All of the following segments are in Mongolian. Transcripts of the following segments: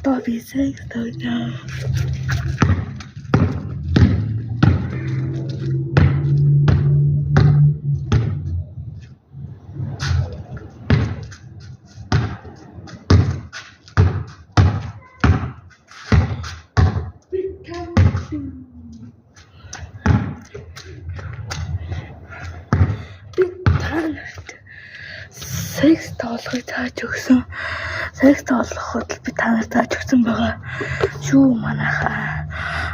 Одоо би секс тавья. Секс тоолохыг зааж өгсөн. Секс тоолоход би танаар зааж өгсөн байгаа. Шүү манайхаа.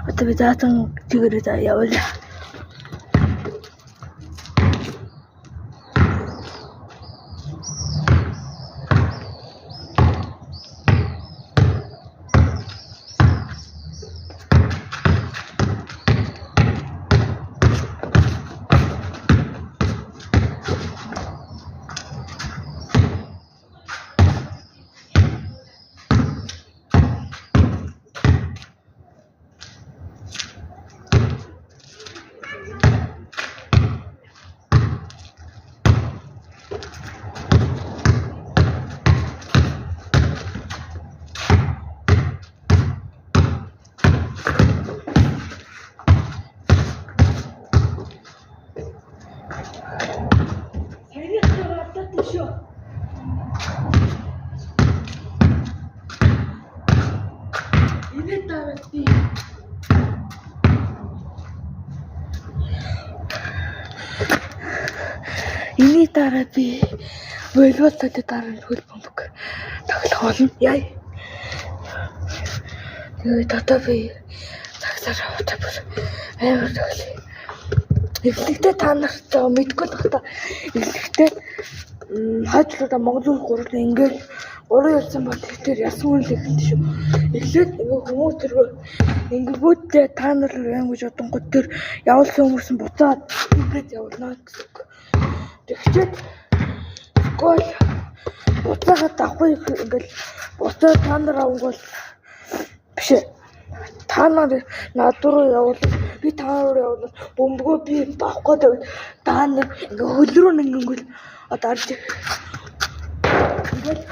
Одоо би заасан чигээрээ явъя. Ini дараа би волейболтой дараа хөл бомбог тоглох болно. Яа. Тэгээд одоо би цагсаар аваад амар тоглоё. Эхлэхдээ та нарт мэдгүй л бах та. Эхлэхдээ хажуудаа Монголын гурав ингээд уран ярьсан бол тэр ясан үйл эхэлсэн шүү. Эхлээд ингээ хүмүүс тэргөө ингээгүүтээ та нар ингэж одонгод тэр явуулсан хүмүүс нь буцаад ингээд явуулнаа гэсэн үг. Тэгчээд гол буцаагаад авахгүй ингээл буцаад та нар авангуул биш та нар над руу явуул би та нар руу явуул бөмбөгөө би авахгүй тавь та нар ингээ хөл рүү нэгэнгүй одоо арж ингээл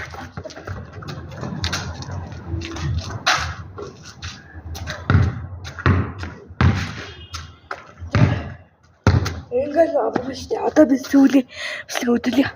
ингээл авах штэ одоо би сүүлийн бичлэг өдөрлөе.